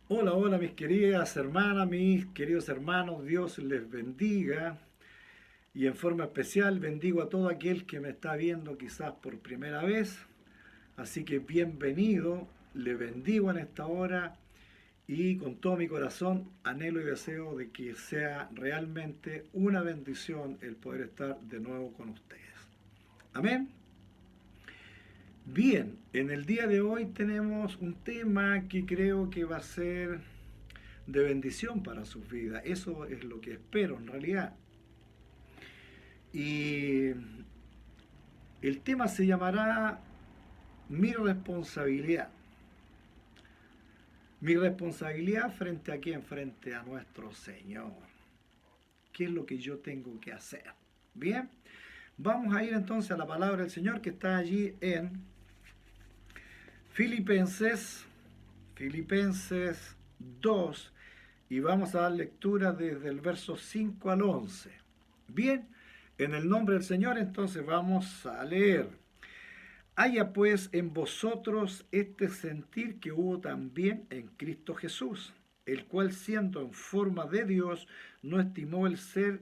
Hola, hola mis queridas hermanas, mis queridos hermanos, Dios les bendiga y en forma especial bendigo a todo aquel que me está viendo quizás por primera vez, así que bienvenido, le bendigo en esta hora y con todo mi corazón anhelo y deseo de que sea realmente una bendición el poder estar de nuevo con ustedes. Amén. Bien, en el día de hoy tenemos un tema que creo que va a ser de bendición para sus vidas. Eso es lo que espero en realidad. Y el tema se llamará Mi responsabilidad. Mi responsabilidad frente a quién? Frente a nuestro Señor. ¿Qué es lo que yo tengo que hacer? Bien, vamos a ir entonces a la palabra del Señor que está allí en Filipenses, Filipenses 2 y vamos a dar lectura desde el verso 5 al 11. Bien, en el nombre del Señor entonces vamos a leer. Haya pues en vosotros este sentir que hubo también en Cristo Jesús, el cual siendo en forma de Dios no estimó el ser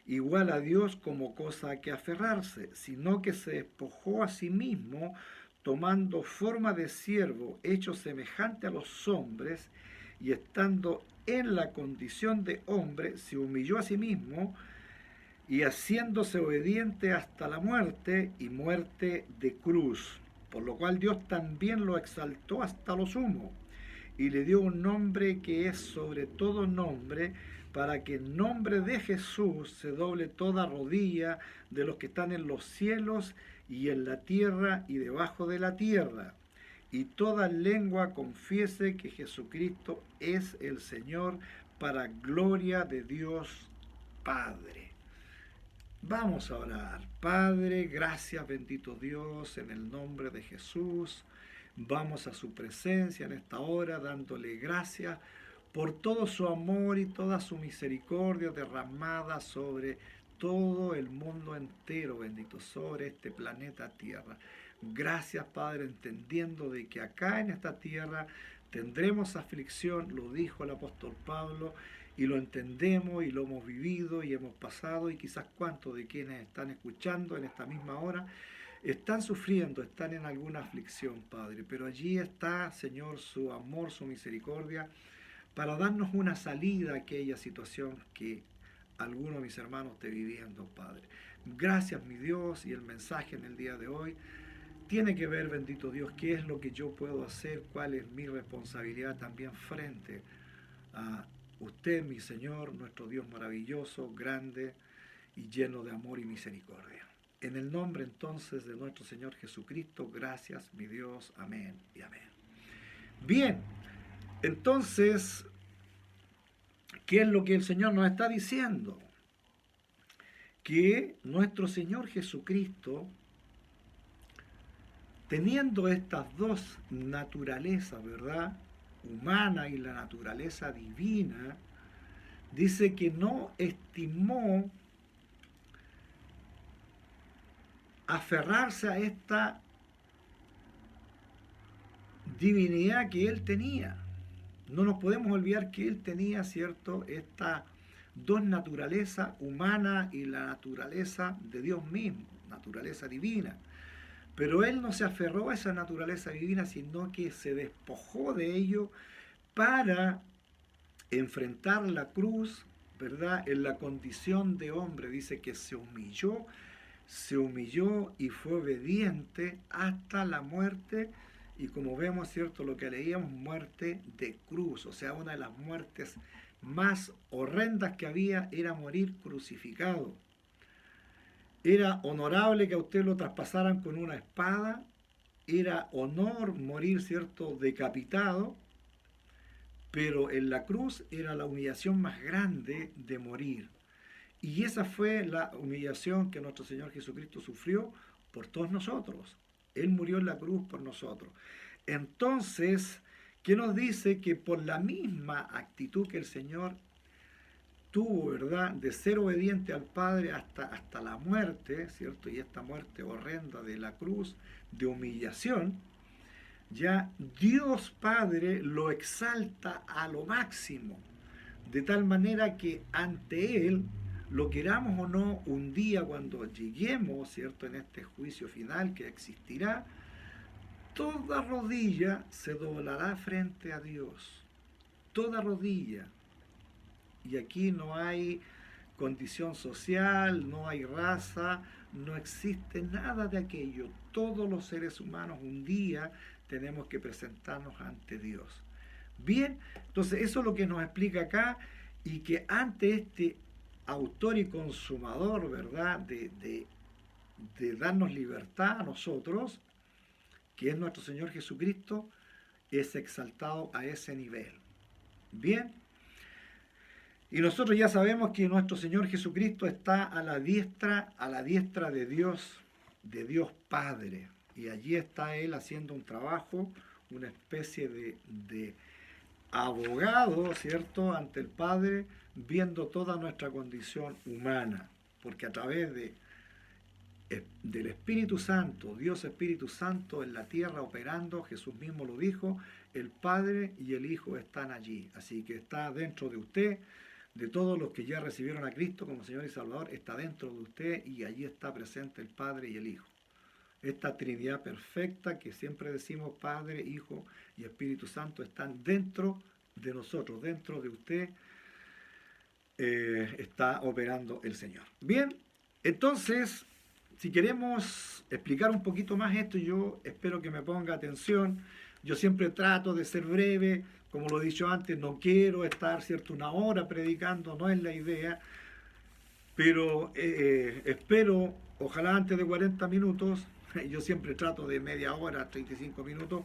igual a Dios como cosa a que aferrarse, sino que se despojó a sí mismo, tomando forma de siervo, hecho semejante a los hombres, y estando en la condición de hombre, se humilló a sí mismo, y haciéndose obediente hasta la muerte y muerte de cruz, por lo cual Dios también lo exaltó hasta lo sumo y le dio un nombre que es sobre todo nombre, para que en nombre de Jesús se doble toda rodilla de los que están en los cielos y en la tierra y debajo de la tierra, y toda lengua confiese que Jesucristo es el Señor, para gloria de Dios Padre. Vamos a orar. Padre, gracias bendito Dios, en el nombre de Jesús. Vamos a su presencia en esta hora dándole gracias por todo su amor y toda su misericordia derramada sobre todo el mundo entero, bendito, sobre este planeta Tierra. Gracias, Padre, entendiendo de que acá en esta tierra tendremos aflicción, lo dijo el apóstol Pablo, y lo entendemos y lo hemos vivido y hemos pasado, y quizás cuántos de quienes están escuchando en esta misma hora están sufriendo, están en alguna aflicción, Padre, pero allí está, Señor, su amor, su misericordia, para darnos una salida a aquella situación que alguno de mis hermanos esté viviendo, Padre. Gracias, mi Dios, y el mensaje en el día de hoy tiene que ver, bendito Dios, qué es lo que yo puedo hacer, cuál es mi responsabilidad también frente a usted, mi Señor, nuestro Dios maravilloso, grande y lleno de amor y misericordia. En el nombre entonces de nuestro Señor Jesucristo, gracias, mi Dios, amén y amén. Bien, entonces, ¿qué es lo que el Señor nos está diciendo? Que nuestro Señor Jesucristo, teniendo estas dos naturalezas, ¿verdad? Humana y la naturaleza divina, dice que no estimó aferrarse a esta divinidad que él tenía. No nos podemos olvidar que él tenía, ¿cierto?, estas dos naturalezas, humana y la naturaleza de Dios mismo, naturaleza divina. Pero él no se aferró a esa naturaleza divina, sino que se despojó de ello para enfrentar la cruz, ¿verdad? En la condición de hombre. Dice que se humilló y fue obediente hasta la muerte. Y como vemos, ¿cierto? Lo que leíamos, muerte de cruz. O sea, una de las muertes más horrendas que había era morir crucificado. Era honorable que a usted lo traspasaran con una espada, era honor morir, ¿cierto?, decapitado, pero en la cruz era la humillación más grande de morir. Y esa fue la humillación que nuestro Señor Jesucristo sufrió por todos nosotros. Él murió en la cruz por nosotros. Entonces, ¿qué nos dice? Que por la misma actitud que el Señor tuvo, ¿verdad?, de ser obediente al Padre hasta la muerte, ¿cierto? Y esta muerte horrenda de la cruz, de humillación, ya Dios Padre lo exalta a lo máximo, de tal manera que ante Él, lo queramos o no, un día cuando lleguemos, ¿cierto?, en este juicio final que existirá, toda rodilla se doblará frente a Dios, toda rodilla. Y aquí no hay condición social, no hay raza, no existe nada de aquello. Todos los seres humanos un día tenemos que presentarnos ante Dios. Bien, entonces eso es lo que nos explica acá, y que ante este autor y consumador, ¿verdad?, de darnos libertad a nosotros, que es nuestro Señor Jesucristo, es exaltado a ese nivel. Bien, y nosotros ya sabemos que nuestro Señor Jesucristo está a la diestra de Dios Padre. Y allí está Él haciendo un trabajo, una especie de abogado, ¿cierto?, ante el Padre, viendo toda nuestra condición humana. Porque a través del Espíritu Santo, Dios Espíritu Santo en la tierra operando, Jesús mismo lo dijo, el Padre y el Hijo están allí. Así que está dentro de usted, de todos los que ya recibieron a Cristo como Señor y Salvador, está dentro de usted, y allí está presente el Padre y el Hijo. Esta Trinidad perfecta que siempre decimos, Padre, Hijo y Espíritu Santo, están dentro de nosotros, dentro de usted, está operando el Señor. Bien, entonces, si queremos explicar un poquito más esto, yo espero que me ponga atención. Yo siempre trato de ser breve, como lo he dicho antes, no quiero estar, ¿cierto?, una hora predicando, no es la idea, pero espero, ojalá antes de 40 minutos, yo siempre trato de media hora, 35 minutos,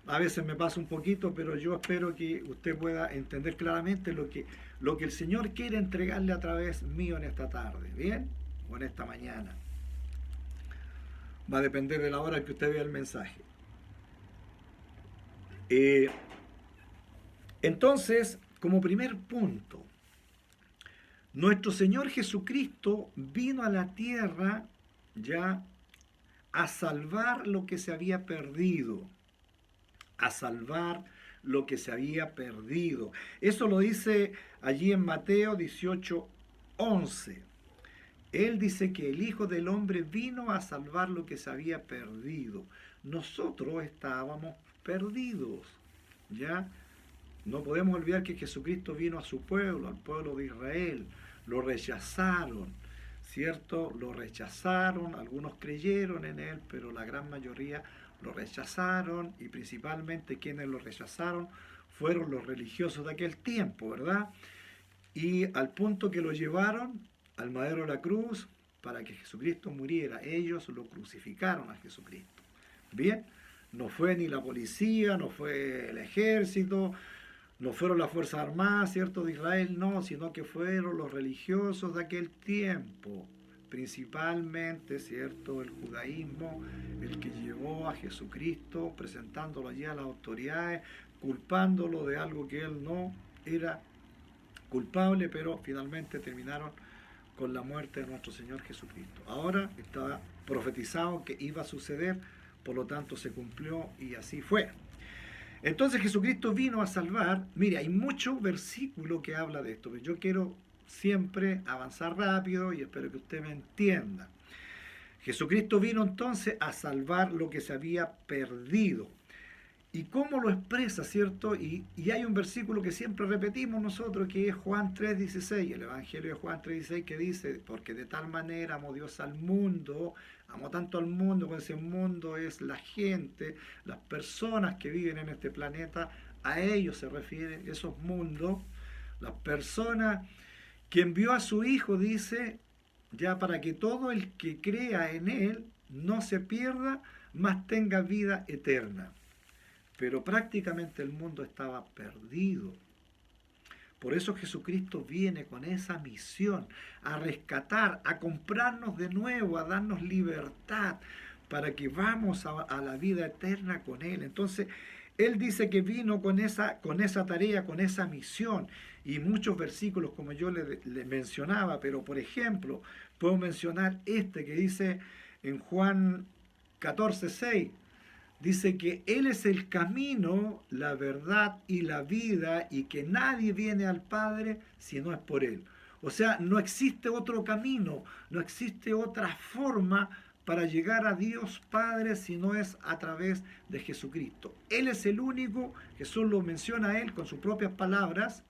a veces me pasa un poquito, pero yo espero que usted pueda entender claramente lo que el Señor quiere entregarle a través mío en esta tarde, ¿bien? O en esta mañana. Va a depender de la hora que usted vea el mensaje. Entonces, como primer punto, nuestro Señor Jesucristo vino a la tierra ya a salvar lo que se había perdido. A salvar lo que se había perdido. Eso lo dice allí en Mateo 18:11. Él dice que el Hijo del Hombre vino a salvar lo que se había perdido. Nosotros estábamos perdidos, ¿ya? No podemos olvidar que Jesucristo vino a su pueblo, al pueblo de Israel. Lo rechazaron, ¿cierto? Lo rechazaron, algunos creyeron en Él, pero la gran mayoría lo rechazaron, y principalmente quienes lo rechazaron fueron los religiosos de aquel tiempo, ¿verdad? Y al punto que lo llevaron al madero de la cruz para que Jesucristo muriera. Ellos lo crucificaron a Jesucristo. Bien, no fue ni la policía, no fue el ejército, no fueron las Fuerzas Armadas, ¿cierto?, de Israel, no, sino que fueron los religiosos de aquel tiempo, principalmente, ¿cierto?, el judaísmo, el que llevó a Jesucristo, presentándolo allí a las autoridades, culpándolo de algo que él no era culpable, pero finalmente terminaron con la muerte de nuestro Señor Jesucristo. Ahora estaba profetizado que iba a suceder, por lo tanto se cumplió y así fue. Entonces Jesucristo vino a salvar. Mire, hay muchos versículos que habla de esto, pero yo quiero siempre avanzar rápido y espero que usted me entienda. Jesucristo vino entonces a salvar lo que se había perdido. ¿Y cómo lo expresa, cierto? Y hay un versículo que siempre repetimos nosotros, que es Juan 3:16, el Evangelio de Juan 3:16, que dice, porque de tal manera amó Dios al mundo, amó tanto al mundo, que ese mundo es la gente, las personas que viven en este planeta, a ellos se refieren esos mundos, las personas, que envió a su Hijo, dice, ya para que todo el que crea en Él no se pierda, mas tenga vida eterna. Pero prácticamente el mundo estaba perdido. Por eso Jesucristo viene con esa misión, a rescatar, a comprarnos de nuevo, a darnos libertad, para que vamos a la vida eterna con Él. Entonces, Él dice que vino con esa tarea, con esa misión. Y muchos versículos, como yo le mencionaba, pero por ejemplo, puedo mencionar este que dice en Juan 14:6, dice que Él es el camino, la verdad y la vida, y que nadie viene al Padre si no es por Él. O sea, no existe otro camino, no existe otra forma para llegar a Dios Padre si no es a través de Jesucristo. Él es el único, Jesús lo menciona a Él con sus propias palabras,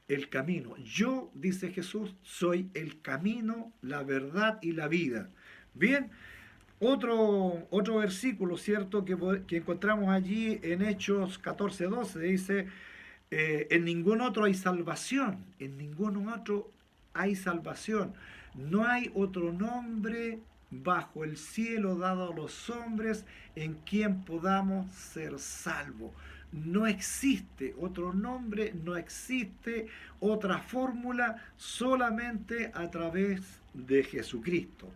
el camino. Yo, dice Jesús, soy el camino, la verdad y la vida. Bien, otro versículo, ¿cierto?, que encontramos allí en Hechos 14:12, dice, en ningún otro hay salvación, en ningún otro hay salvación. No hay otro nombre bajo el cielo dado a los hombres en quien podamos ser salvos. No existe otro nombre, no existe otra fórmula, solamente a través de Jesucristo.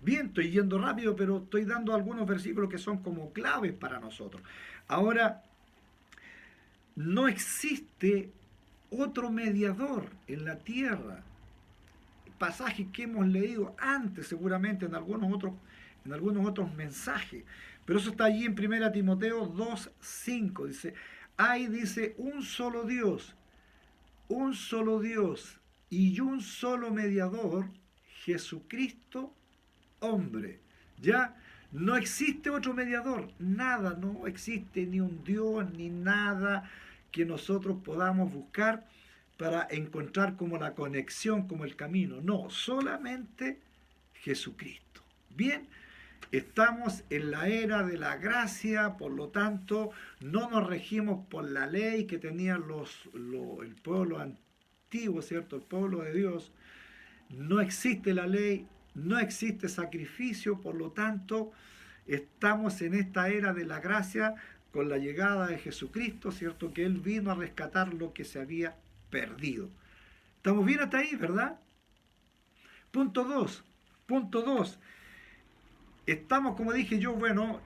Bien, estoy yendo rápido, pero estoy dando algunos versículos que son como claves para nosotros. Ahora, no existe otro mediador en la tierra. Pasajes que hemos leído antes, seguramente en algunos otros mensajes. Pero eso está allí en 1 Timoteo 2:5. Dice, hay, dice, un solo Dios y un solo mediador, Jesucristo, hombre. Ya no existe otro mediador, nada, no existe ni un Dios ni nada que nosotros podamos buscar para encontrar como la conexión, como el camino. No, solamente Jesucristo. Bien, estamos en la era de la gracia, por lo tanto, no nos regimos por la ley que tenía el pueblo antiguo, ¿cierto? El pueblo de Dios. No existe la ley, no existe sacrificio, por lo tanto, estamos en esta era de la gracia con la llegada de Jesucristo, ¿cierto? Que Él vino a rescatar lo que se había perdido. ¿Estamos bien hasta ahí, verdad? Punto 2. Punto 2. Estamos, como dije yo, bueno,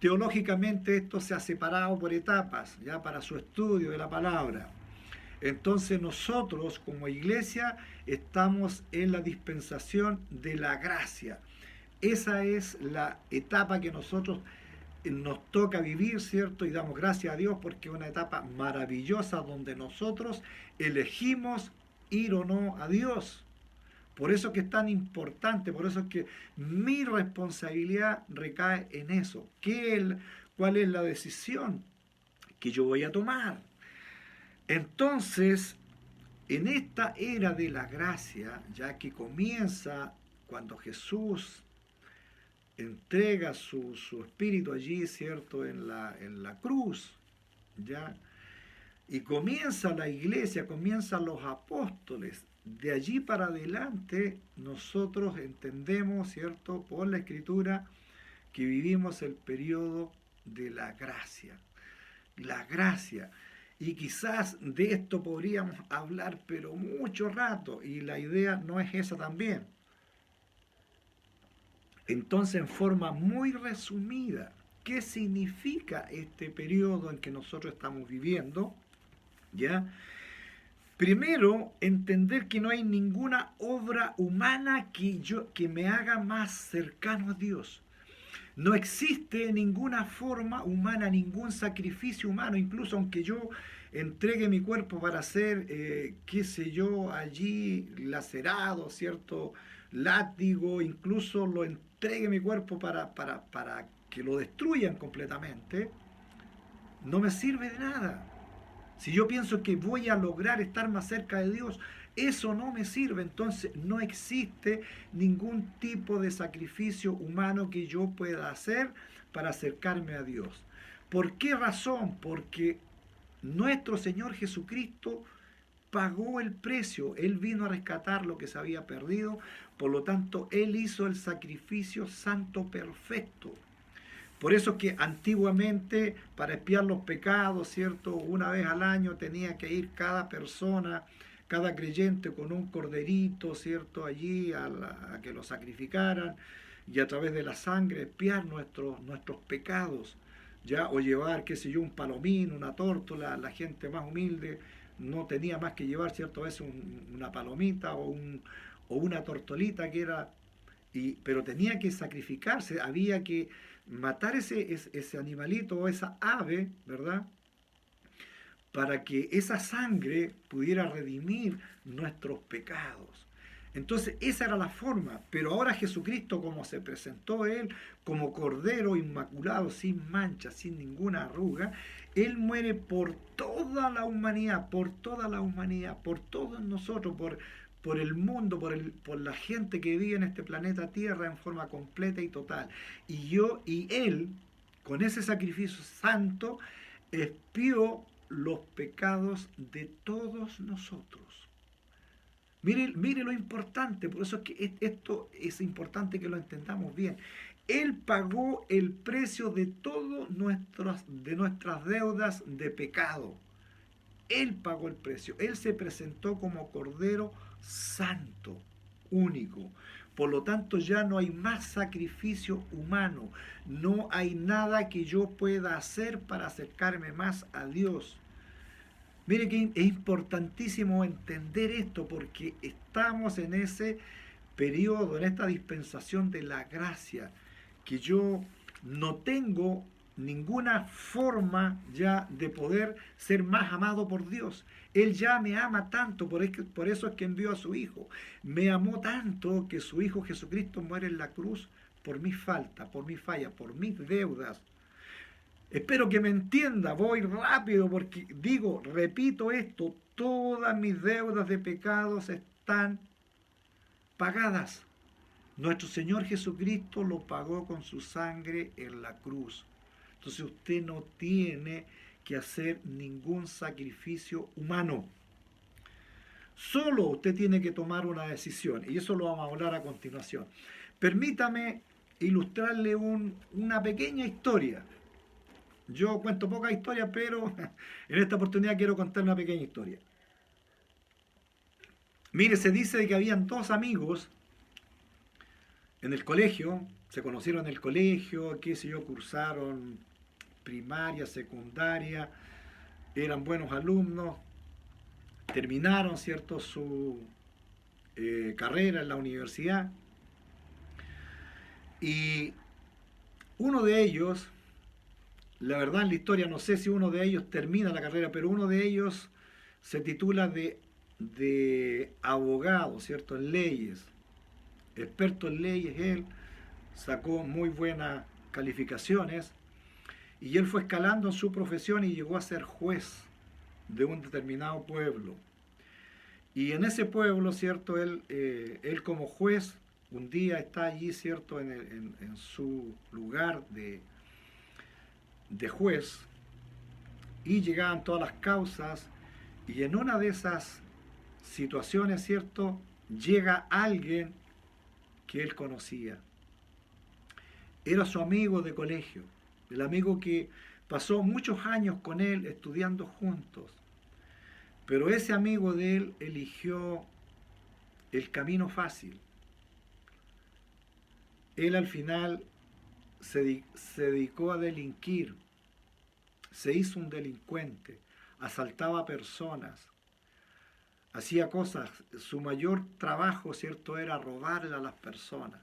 teológicamente esto se ha separado por etapas, ya para su estudio de la palabra. Entonces nosotros como iglesia estamos en la dispensación de la gracia. Esa es la etapa que nosotros nos toca vivir, ¿cierto? Y damos gracias a Dios porque es una etapa maravillosa donde nosotros elegimos ir o no a Dios. Por eso que es tan importante, por eso es que mi responsabilidad recae en eso. ¿Cuál es la decisión que yo voy a tomar? Entonces, en esta era de la gracia, ya que comienza cuando Jesús entrega su espíritu allí, ¿cierto?, en la cruz, ¿ya? Y comienza la iglesia, comienzan los apóstoles. De allí para adelante nosotros entendemos, ¿cierto?, por la Escritura, que vivimos el periodo de la gracia. La gracia. Y quizás de esto podríamos hablar, pero mucho rato, y la idea no es esa también. Entonces, en forma muy resumida, ¿qué significa este periodo en que nosotros estamos viviendo? ¿Ya? Primero, entender que no hay ninguna obra humana que me haga más cercano a Dios. No existe ninguna forma humana, ningún sacrificio humano, incluso aunque yo entregue mi cuerpo para ser, qué sé yo, allí lacerado, ¿cierto? Látigo, incluso lo entregue mi cuerpo para que lo destruyan completamente, no me sirve de nada. Si yo pienso que voy a lograr estar más cerca de Dios, eso no me sirve. Entonces no existe ningún tipo de sacrificio humano que yo pueda hacer para acercarme a Dios. ¿Por qué razón? Porque nuestro Señor Jesucristo pagó el precio. Él vino a rescatar lo que se había perdido. Por lo tanto, Él hizo el sacrificio santo perfecto. Por eso es que antiguamente, para expiar los pecados, ¿cierto?, una vez al año tenía que ir cada persona, cada creyente con un corderito, ¿cierto?, allí a que lo sacrificaran y a través de la sangre expiar nuestros pecados, ¿ya? O llevar, qué sé yo, un palomín, una tórtola. La gente más humilde no tenía más que llevar, ¿cierto?, a veces una palomita o una tortolita que era... pero tenía que sacrificarse, había que matar ese animalito o esa ave, ¿verdad? Para que esa sangre pudiera redimir nuestros pecados. Entonces esa era la forma, pero ahora Jesucristo, como se presentó Él como Cordero Inmaculado, sin mancha, sin ninguna arruga, Él muere por toda la humanidad, por toda la humanidad, por todos nosotros, por el mundo, por la gente que vive en este planeta Tierra en forma completa y total. Y Él, con ese sacrificio santo, expió los pecados de todos nosotros. Mire lo importante, por eso es que esto es importante que lo entendamos bien. Él pagó el precio de todas nuestras deudas de pecado. Él pagó el precio. Él se presentó como Cordero Santo, único. Por lo tanto, ya no hay más sacrificio humano. No hay nada que yo pueda hacer para acercarme más a Dios. Mire que es importantísimo entender esto porque estamos en ese periodo, en esta dispensación de la gracia, que yo no tengo ninguna forma ya de poder ser más amado por Dios. Él ya me ama tanto, por eso es que envió a su Hijo. Me amó tanto que su Hijo Jesucristo muere en la cruz por mis faltas, por mis fallas, por mis deudas. Espero que me entienda, voy rápido porque repito esto, todas mis deudas de pecados están pagadas. Nuestro Señor Jesucristo lo pagó con su sangre en la cruz. Entonces usted no tiene que hacer ningún sacrificio humano. Solo usted tiene que tomar una decisión y eso lo vamos a hablar a continuación. Permítame ilustrarle una pequeña historia. Yo cuento poca historia, pero en esta oportunidad quiero contar una pequeña historia. Mire, se dice que habían dos amigos en el colegio, se conocieron en el colegio, qué sé yo, cursaron primaria, secundaria, eran buenos alumnos, terminaron, ¿cierto?, su carrera en la universidad. Y uno de ellos, la verdad en la historia no sé si uno de ellos termina la carrera, pero uno de ellos se titula de abogado, ¿cierto?, en leyes, experto en leyes él, sacó muy buenas calificaciones y él fue escalando en su profesión y llegó a ser juez de un determinado pueblo. Y en ese pueblo, ¿cierto?, él como juez, un día está allí, ¿cierto?, en su lugar de juez, y llegaban todas las causas, y en una de esas situaciones, ¿cierto?, llega alguien que él conocía. Era su amigo de colegio, el amigo que pasó muchos años con él estudiando juntos. Pero ese amigo de él eligió el camino fácil. Él al final se dedicó a delinquir, se hizo un delincuente, asaltaba personas, hacía cosas. Su mayor trabajo, ¿cierto?, era robarle a las personas.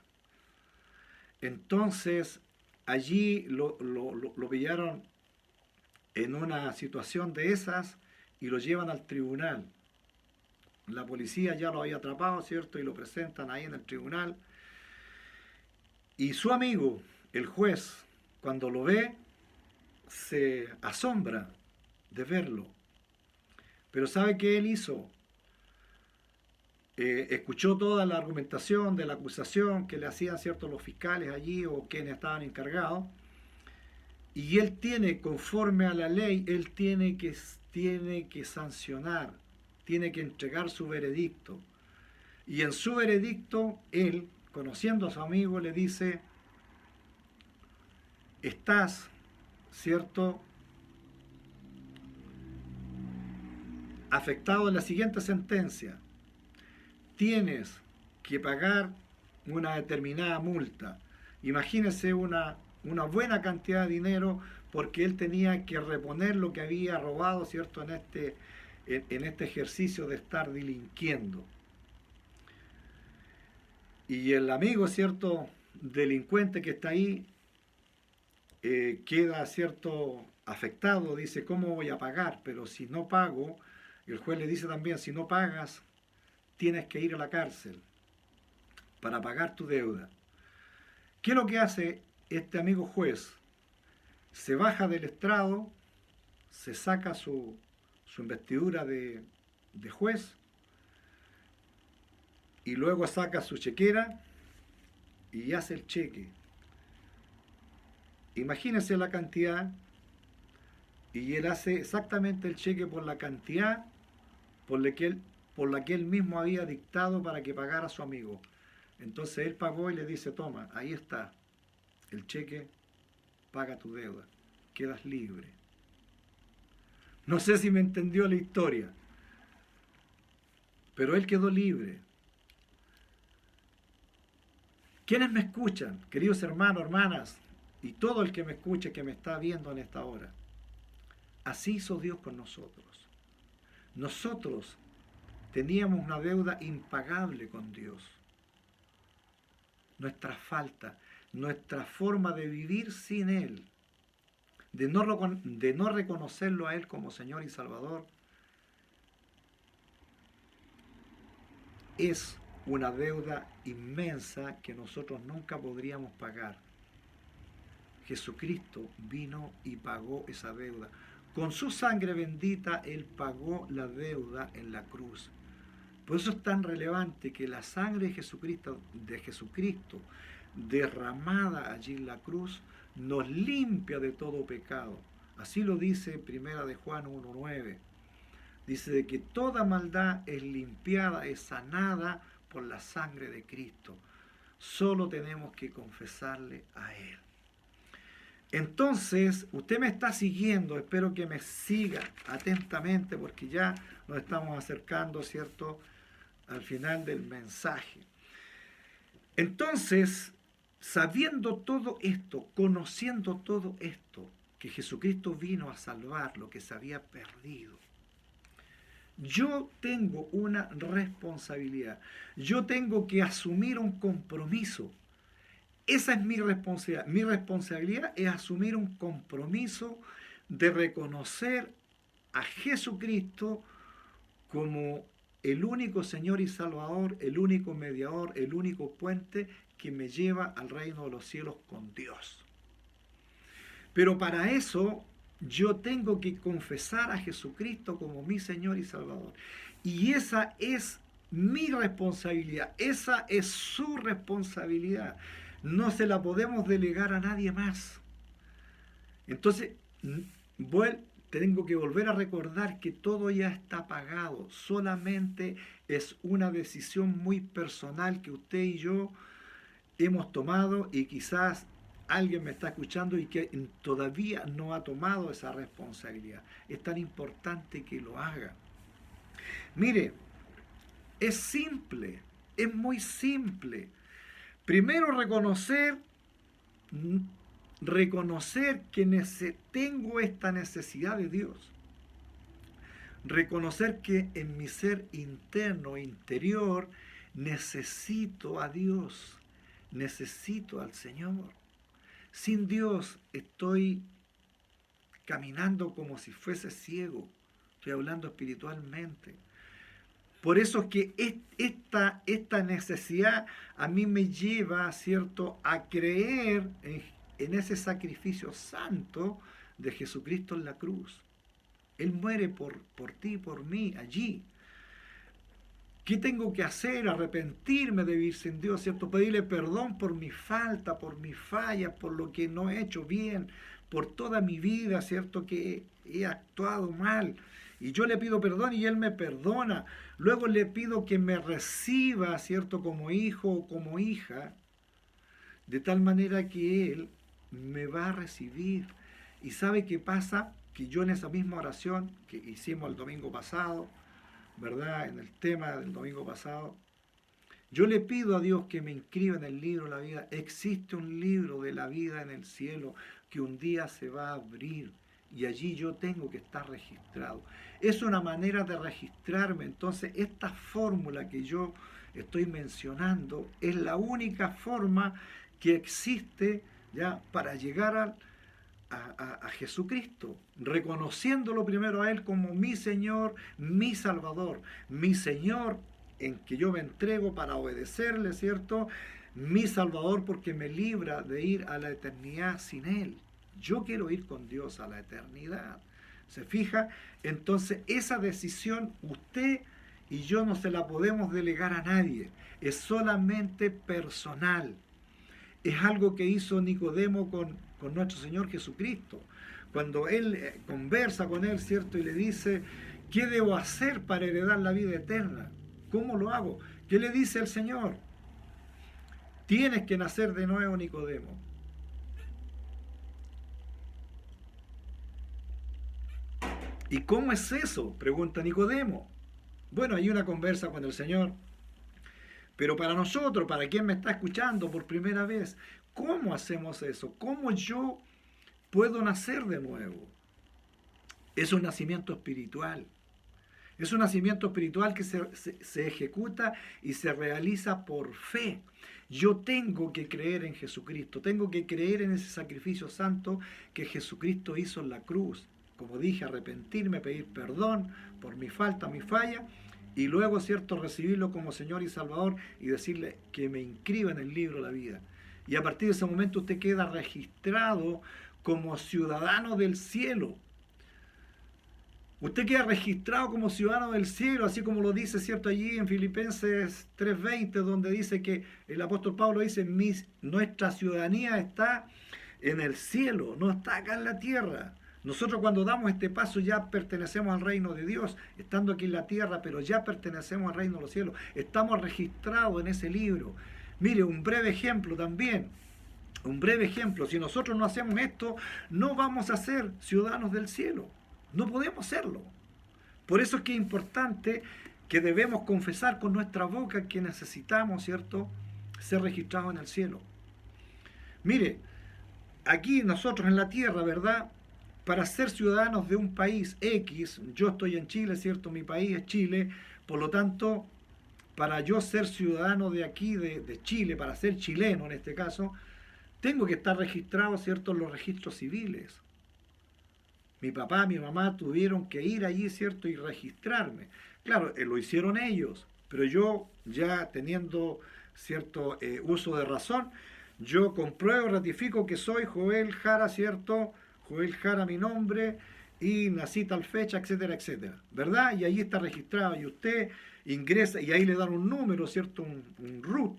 Entonces, allí lo pillaron en una situación de esas y lo llevan al tribunal. La policía ya lo había atrapado, ¿cierto?, y lo presentan ahí en el tribunal. Y su amigo, el juez, cuando lo ve, se asombra de verlo. Pero ¿sabe qué él hizo? Escuchó toda la argumentación de la acusación que le hacían, ¿cierto?, los fiscales allí o quienes estaban encargados. Y él tiene, conforme a la ley, él tiene que sancionar, tiene que entregar su veredicto. Y en su veredicto, él, conociendo a su amigo, le dice: estás, ¿cierto?, afectado en la siguiente sentencia. Tienes que pagar una determinada multa. Imagínese una buena cantidad de dinero, porque él tenía que reponer lo que había robado, ¿cierto?, en este ejercicio de estar delinquiendo. Y el amigo, ¿cierto?, delincuente que está ahí, queda, cierto, afectado, dice, ¿cómo voy a pagar? Pero si no pago, el juez le dice también, si no pagas, tienes que ir a la cárcel para pagar tu deuda. ¿Qué es lo que hace este amigo juez? Se baja del estrado, se saca su investidura de juez y luego saca su chequera y hace el cheque. Imagínense la cantidad y él hace exactamente el cheque por la cantidad por la que él mismo había dictado para que pagara a su amigo. Entonces él pagó y le dice, toma, ahí está el cheque, paga tu deuda, quedas libre. No sé si me entendió la historia, pero él quedó libre. ¿Quiénes me escuchan, queridos hermanos, hermanas, y todo el que me escuche, que me está viendo en esta hora? Así hizo Dios con nosotros. Nosotros teníamos una deuda impagable con Dios. Nuestra falta, nuestra forma de vivir sin Él, de no reconocerlo a Él como Señor y Salvador, es una deuda inmensa que nosotros nunca podríamos pagar. Jesucristo vino y pagó esa deuda. Con su sangre bendita, Él pagó la deuda en la cruz. Por eso es tan relevante que la sangre de Jesucristo derramada allí en la cruz, nos limpia de todo pecado. Así lo dice Primera de Juan 1:9. Dice de que toda maldad es limpiada, es sanada por la sangre de Cristo. Solo tenemos que confesarle a Él. Entonces, usted me está siguiendo, espero que me siga atentamente porque ya nos estamos acercando, ¿cierto?, al final del mensaje. Entonces, sabiendo todo esto, conociendo todo esto, que Jesucristo vino a salvar lo que se había perdido, yo tengo una responsabilidad. Yo tengo que asumir un compromiso. Esa es mi responsabilidad. Mi responsabilidad es asumir un compromiso de reconocer a Jesucristo como el único Señor y Salvador, el único mediador, el único puente que me lleva al reino de los cielos con Dios. Pero para eso yo tengo que confesar a Jesucristo como mi Señor y Salvador. Y esa es mi responsabilidad, esa es su responsabilidad. No se la podemos delegar a nadie más. Entonces, tengo que volver a recordar que todo ya está pagado. Solamente es una decisión muy personal que usted y yo hemos tomado y quizás alguien me está escuchando y que todavía no ha tomado esa responsabilidad. Es tan importante que lo haga. Mire, es simple, es muy simple. Primero reconocer que tengo esta necesidad de Dios. Reconocer que en mi ser interno, interior, necesito a Dios, necesito al Señor. Sin Dios estoy caminando como si fuese ciego. Estoy hablando espiritualmente. Por eso es que esta necesidad a mí me lleva, ¿cierto?, a creer en ese sacrificio santo de Jesucristo en la cruz. Él muere por ti y por mí allí. ¿Qué tengo que hacer? Arrepentirme de vivir sin Dios, ¿cierto? Pedirle perdón por mi falta, por mis fallas, por lo que no he hecho bien, por toda mi vida, ¿cierto? Que he actuado mal. Y yo le pido perdón y Él me perdona. Luego le pido que me reciba, ¿cierto? Como hijo o como hija, de tal manera que Él me va a recibir. ¿Y sabe qué pasa? Que yo en esa misma oración que hicimos el domingo pasado, ¿verdad? En el tema del domingo pasado, yo le pido a Dios que me inscriba en el libro de la vida. Existe un libro de la vida en el cielo que un día se va a abrir y allí yo tengo que estar registrado. Es una manera de registrarme. Entonces, esta fórmula que yo estoy mencionando es la única forma que existe ya para llegar a Jesucristo, reconociéndolo primero a Él como mi Señor, mi Salvador, mi Señor en que yo me entrego para obedecerle, ¿cierto? Mi Salvador porque me libra de ir a la eternidad sin Él. Yo quiero ir con Dios a la eternidad. ¿Se fija? Entonces esa decisión usted y yo no se la podemos delegar a nadie. Es solamente personal. Es algo que hizo Nicodemo con nuestro Señor Jesucristo. Cuando él conversa con él, ¿cierto? Y le dice, ¿qué debo hacer para heredar la vida eterna? ¿Cómo lo hago? ¿Qué le dice el Señor? Tienes que nacer de nuevo, Nicodemo. ¿Y cómo es eso? Pregunta Nicodemo. Bueno, hay una conversa con el Señor. Pero para nosotros, para quien me está escuchando por primera vez, ¿cómo hacemos eso? ¿Cómo yo puedo nacer de nuevo? Es un nacimiento espiritual. Es un nacimiento espiritual que se ejecuta y se realiza por fe. Yo tengo que creer en Jesucristo, tengo que creer en ese sacrificio santo que Jesucristo hizo en la cruz. Como dije, arrepentirme, pedir perdón por mi falta, mi falla, y luego, ¿cierto?, recibirlo como Señor y Salvador y decirle que me inscriba en el libro de la vida. Y a partir de ese momento usted queda registrado como ciudadano del cielo. Usted queda registrado como ciudadano del cielo, así como lo dice, ¿cierto?, allí en Filipenses 3:20, donde dice que el apóstol Pablo dice, nuestra ciudadanía está en el cielo, no está acá en la tierra. Nosotros cuando damos este paso ya pertenecemos al reino de Dios, estando aquí en la tierra, pero ya pertenecemos al reino de los cielos. Estamos registrados en ese libro. Mire, un breve ejemplo también. Un breve ejemplo. Si nosotros no hacemos esto, no vamos a ser ciudadanos del cielo. No podemos serlo. Por eso es que es importante que debemos confesar con nuestra boca que necesitamos, ¿cierto?, ser registrados en el cielo. Mire, aquí nosotros en la tierra, ¿verdad?, para ser ciudadanos de un país X, yo estoy en Chile, ¿cierto?, mi país es Chile, por lo tanto, para yo ser ciudadano de aquí, de Chile, para ser chileno en este caso, tengo que estar registrado, ¿cierto?, en los registros civiles. Mi papá, mi mamá tuvieron que ir allí, ¿cierto?, y registrarme. Claro, lo hicieron ellos, pero yo ya teniendo cierto uso de razón, yo compruebo, ratifico que soy Joel Jara, ¿cierto? Joel Jara mi nombre y nací tal fecha, etcétera, etcétera, ¿verdad? Y ahí está registrado y usted ingresa y ahí le dan un número, ¿cierto? Un RUT.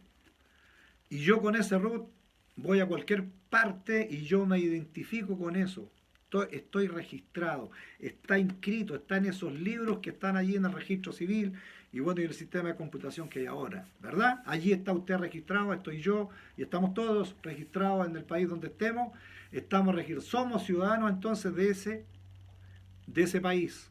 Y yo con ese RUT voy a cualquier parte y yo me identifico con eso. Estoy registrado, está inscrito, está en esos libros que están allí en el registro civil y bueno, y el sistema de computación que hay ahora, ¿verdad? Allí está usted registrado, estoy yo y estamos todos registrados en el país donde estemos, estamos registrados, somos ciudadanos entonces de ese país.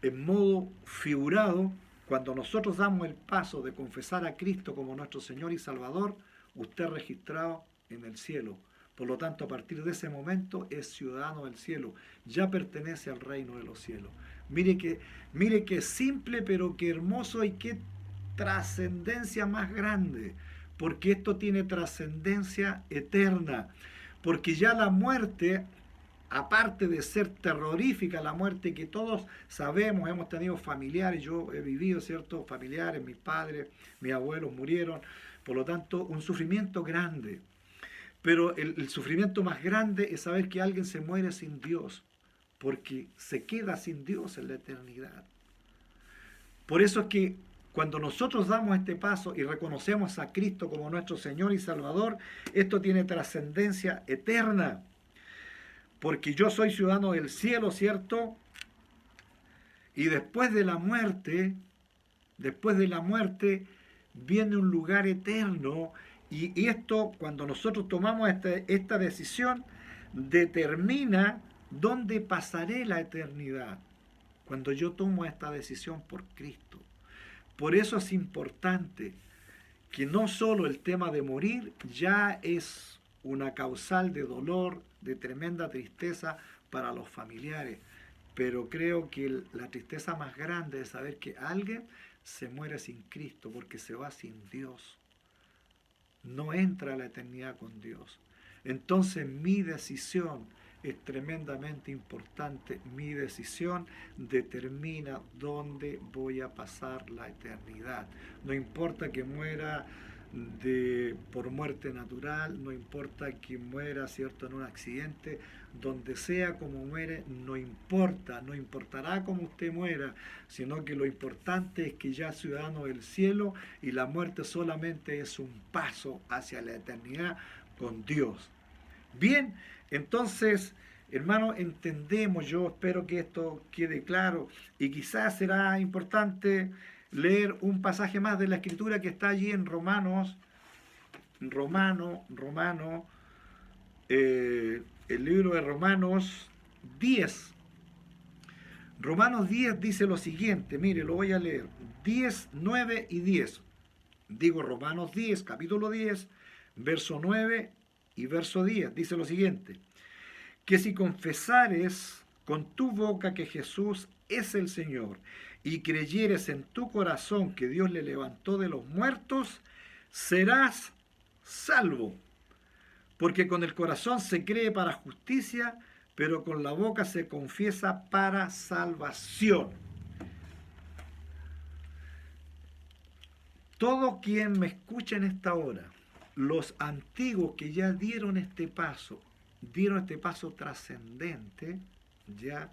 En modo figurado, cuando nosotros damos el paso de confesar a Cristo como nuestro Señor y Salvador, usted es registrado en el cielo. Por lo tanto, a partir de ese momento es ciudadano del cielo, ya pertenece al reino de los cielos. Mire que simple, pero qué hermoso y qué trascendencia más grande, porque esto tiene trascendencia eterna, porque ya la muerte, aparte de ser terrorífica, la muerte que todos sabemos, hemos tenido familiares, yo he vivido, ¿cierto?, familiares, mis padres, mis abuelos murieron, por lo tanto, un sufrimiento grande. Pero el sufrimiento más grande es saber que alguien se muere sin Dios, porque se queda sin Dios en la eternidad. Por eso es que cuando nosotros damos este paso y reconocemos a Cristo como nuestro Señor y Salvador, esto tiene trascendencia eterna. Porque yo soy ciudadano del cielo, ¿cierto? Y después de la muerte, viene un lugar eterno. Y esto, cuando nosotros tomamos esta decisión, determina dónde pasaré la eternidad. Cuando yo tomo esta decisión por Cristo. Por eso es importante que no solo el tema de morir ya es una causal de dolor, de tremenda tristeza para los familiares, pero creo que la tristeza más grande es saber que alguien se muere sin Cristo porque se va sin Dios. no entra a la eternidad con Dios. Entonces mi decisión es tremendamente importante. Mi decisión determina dónde voy a pasar la eternidad. No importa que muera por muerte natural, no importa que muera, ¿cierto?, en un accidente, donde sea como muere, no importa, no importará cómo usted muera, sino que lo importante es que ya es ciudadano del cielo y la muerte solamente es un paso hacia la eternidad con Dios. Bien, entonces, hermano, entendemos, yo espero que esto quede claro y quizás será importante leer un pasaje más de la Escritura que está allí en el libro de Romanos 10. Romanos 10 dice lo siguiente, mire, lo voy a leer, 10, 9 y 10. Digo Romanos 10, capítulo 10, verso 9 y verso 10, dice lo siguiente, que si confesares con tu boca que Jesús es el Señor y creyeres en tu corazón que Dios le levantó de los muertos, serás salvo. Porque con el corazón se cree para justicia, pero con la boca se confiesa para salvación. Todo quien me escucha en esta hora, los antiguos que ya dieron este paso trascendente, ya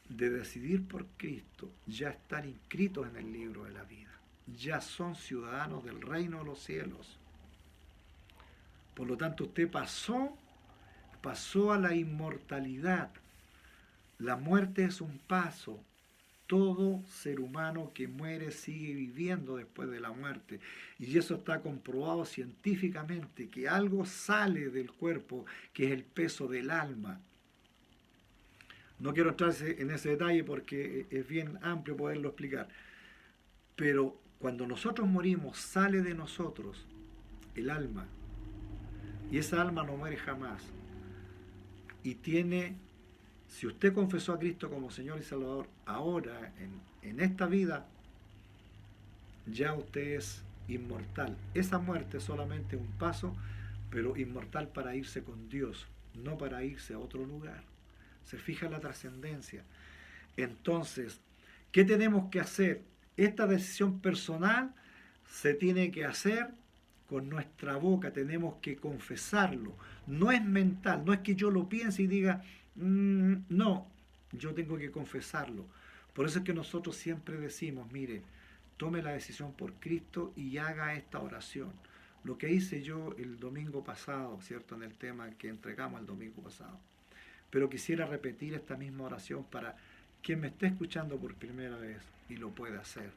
de decidir por Cristo, ya están inscritos en el libro de la vida, ya son ciudadanos del reino de los cielos. Por lo tanto, usted pasó a la inmortalidad. La muerte es un paso. Todo ser humano que muere sigue viviendo después de la muerte. Y eso está comprobado científicamente, que algo sale del cuerpo, que es el peso del alma. No quiero entrar en ese detalle porque es bien amplio poderlo explicar. Pero cuando nosotros morimos, sale de nosotros el alma. Y esa alma no muere jamás. Y si usted confesó a Cristo como Señor y Salvador, ahora, en esta vida, ya usted es inmortal. Esa muerte es solamente un paso, pero inmortal para irse con Dios, no para irse a otro lugar. Se fija la trascendencia. Entonces, ¿qué tenemos que hacer? Esta decisión personal se tiene que hacer con nuestra boca, tenemos que confesarlo. No es mental, no es que yo lo piense y diga, no, yo tengo que confesarlo. Por eso es que nosotros siempre decimos, mire, tome la decisión por Cristo y haga esta oración. Lo que hice yo el domingo pasado, ¿cierto? En el tema que entregamos el domingo pasado. Pero quisiera repetir esta misma oración para quien me esté escuchando por primera vez y lo pueda hacer.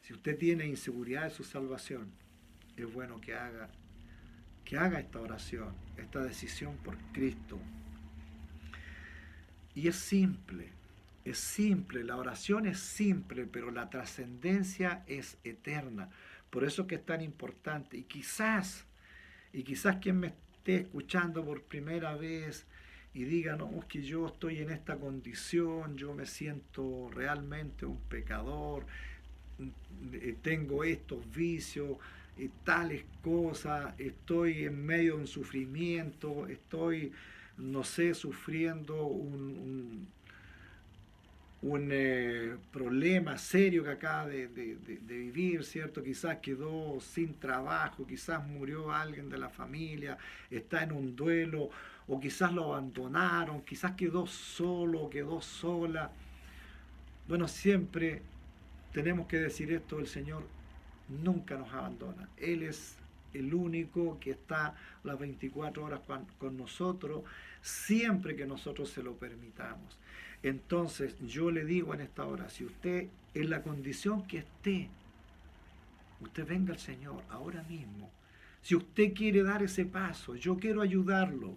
Si usted tiene inseguridad de su salvación, es bueno que haga esta oración, esta decisión por Cristo. Y es simple, la oración es simple, pero la trascendencia es eterna. Por eso que es tan importante. Y quizás quien me esté escuchando por primera vez y diga, no, es que yo estoy en esta condición, yo me siento realmente un pecador, tengo estos vicios, tales cosas, estoy en medio de un sufrimiento, estoy, no sé, sufriendo un problema serio que acaba de vivir, ¿cierto? Quizás quedó sin trabajo, quizás murió alguien de la familia, está en un duelo, o quizás lo abandonaron, quizás quedó solo, quedó sola. Bueno, siempre tenemos que decir esto, el Señor nunca nos abandona. Él es el único que está las 24 horas con nosotros, siempre que nosotros se lo permitamos. Entonces, yo le digo en esta hora, si usted, en la condición que esté, usted venga al Señor ahora mismo. Si usted quiere dar ese paso, yo quiero ayudarlo.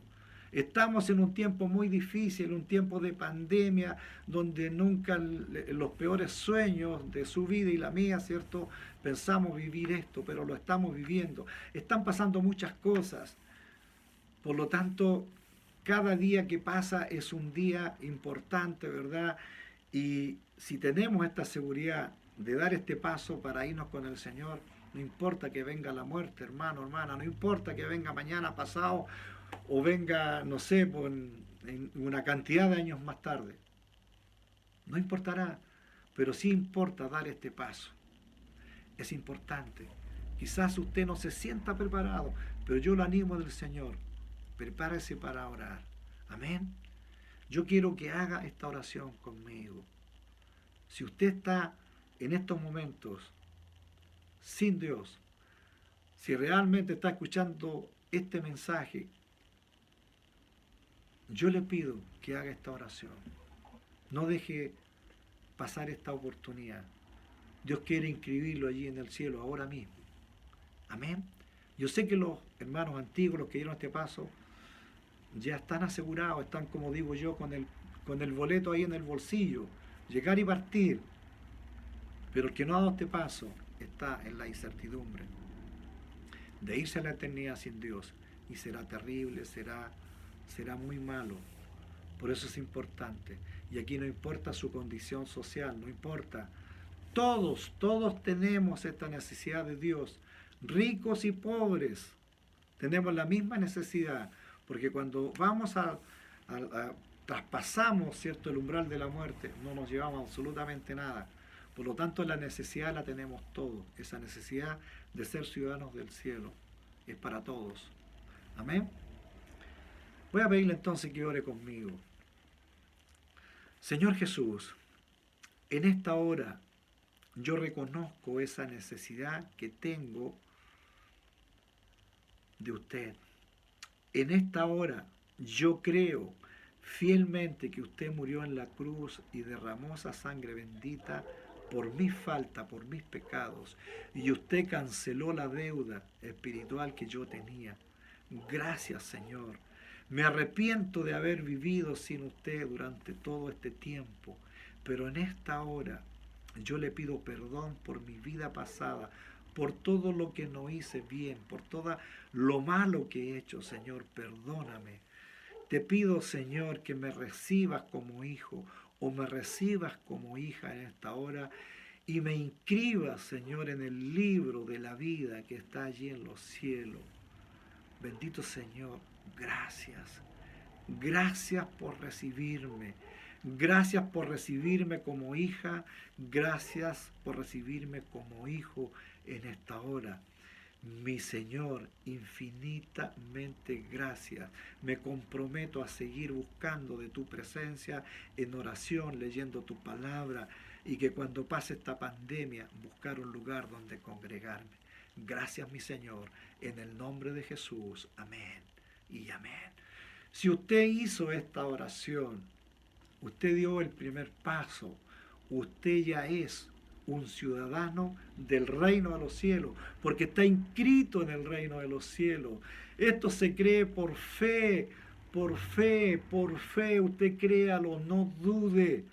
Estamos en un tiempo muy difícil, un tiempo de pandemia, donde nunca los peores sueños de su vida y la mía, ¿cierto? Pensamos vivir esto, pero lo estamos viviendo. Están pasando muchas cosas. Por lo tanto, cada día que pasa es un día importante, ¿verdad? Y si tenemos esta seguridad de dar este paso para irnos con el Señor, No importa que venga la muerte, hermano, hermana. No importa que venga mañana, pasado, o venga, no sé, en una cantidad de años más tarde. No importará, pero sí importa dar este paso. Es importante. Quizás usted no se sienta preparado, pero yo lo animo del Señor. Prepárese para orar. Amén. Yo quiero que haga esta oración conmigo. Si usted está en estos momentos sin Dios, si realmente está escuchando este mensaje, yo le pido que haga esta oración. No deje pasar esta oportunidad. Dios quiere inscribirlo allí en el cielo ahora mismo. Amén. Yo sé que los hermanos antiguos, los que dieron este paso, ya están asegurados, están, como digo yo, con el boleto ahí en el bolsillo, llegar y partir. Pero el que no ha dado este paso está en la incertidumbre de irse a la eternidad sin Dios, y será terrible, será muy malo. Por eso es importante. Y aquí no importa su condición social, no importa. Todos tenemos esta necesidad de Dios, ricos y pobres. Tenemos la misma necesidad, porque cuando vamos traspasamos, ¿cierto?, el umbral de la muerte, no nos llevamos absolutamente nada. Por lo tanto, la necesidad la tenemos todos. Esa necesidad de ser ciudadanos del cielo es para todos. Amén. Voy a pedirle entonces que ore conmigo. Señor Jesús, en esta hora yo reconozco esa necesidad que tengo de usted. En esta hora yo creo fielmente que usted murió en la cruz y derramó esa sangre bendita por mi falta, por mis pecados, y usted canceló la deuda espiritual que yo tenía. Gracias, Señor. Me arrepiento de haber vivido sin usted durante todo este tiempo, pero en esta hora yo le pido perdón por mi vida pasada, por todo lo que no hice bien, por todo lo malo que he hecho, Señor, perdóname. Te pido, Señor, que me recibas como hijo o me recibas como hija en esta hora y me inscribas, Señor, en el libro de la vida que está allí en los cielos. Bendito Señor, gracias. Gracias por recibirme. Gracias por recibirme como hija. Gracias por recibirme como hijo en esta hora. Mi Señor, infinitamente gracias. Me comprometo a seguir buscando de tu presencia en oración, leyendo tu palabra, y que cuando pase esta pandemia, buscar un lugar donde congregarme. Gracias, mi Señor, en el nombre de Jesús. Amén y amén. Si usted hizo esta oración, usted dio el primer paso, usted ya es un ciudadano del reino de los cielos, porque está inscrito en el reino de los cielos. Esto se cree por fe, por fe, por fe. Usted créalo, no dude.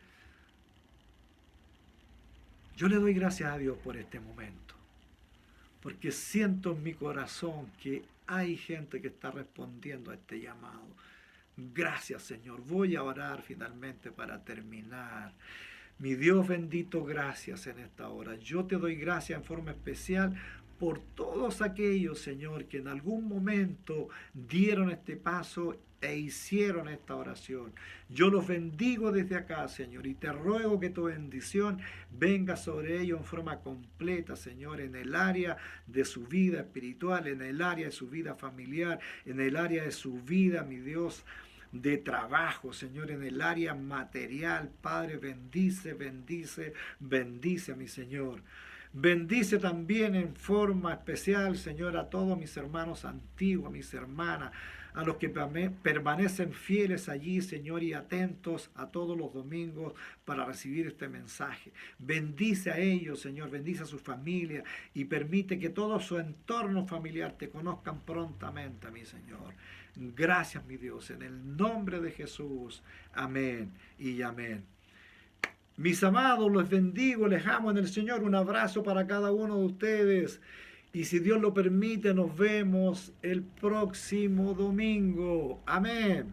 Yo le doy gracias a Dios por este momento, porque siento en mi corazón que hay gente que está respondiendo a este llamado. Gracias, Señor. Voy a orar finalmente para terminar. Mi Dios bendito, gracias en esta hora. Yo te doy gracias en forma especial por todos aquellos, Señor, que en algún momento dieron este paso e hicieron esta oración. Yo los bendigo desde acá, Señor, y te ruego que tu bendición venga sobre ellos en forma completa, Señor, en el área de su vida espiritual, en el área de su vida familiar, en el área de su vida, mi Dios, de trabajo, Señor, en el área material. Padre, bendice, bendice, bendice, mi Señor. Bendice también en forma especial, Señor, a todos mis hermanos antiguos, a mis hermanas, a los que permanecen fieles allí, Señor, y atentos a todos los domingos para recibir este mensaje. Bendice a ellos, Señor, bendice a su familia y permite que todo su entorno familiar te conozcan prontamente, mi Señor. Gracias, mi Dios, en el nombre de Jesús. Amén y amén. Mis amados, los bendigo, les amo en el Señor. Un abrazo para cada uno de ustedes. Y si Dios lo permite, nos vemos el próximo domingo. Amén.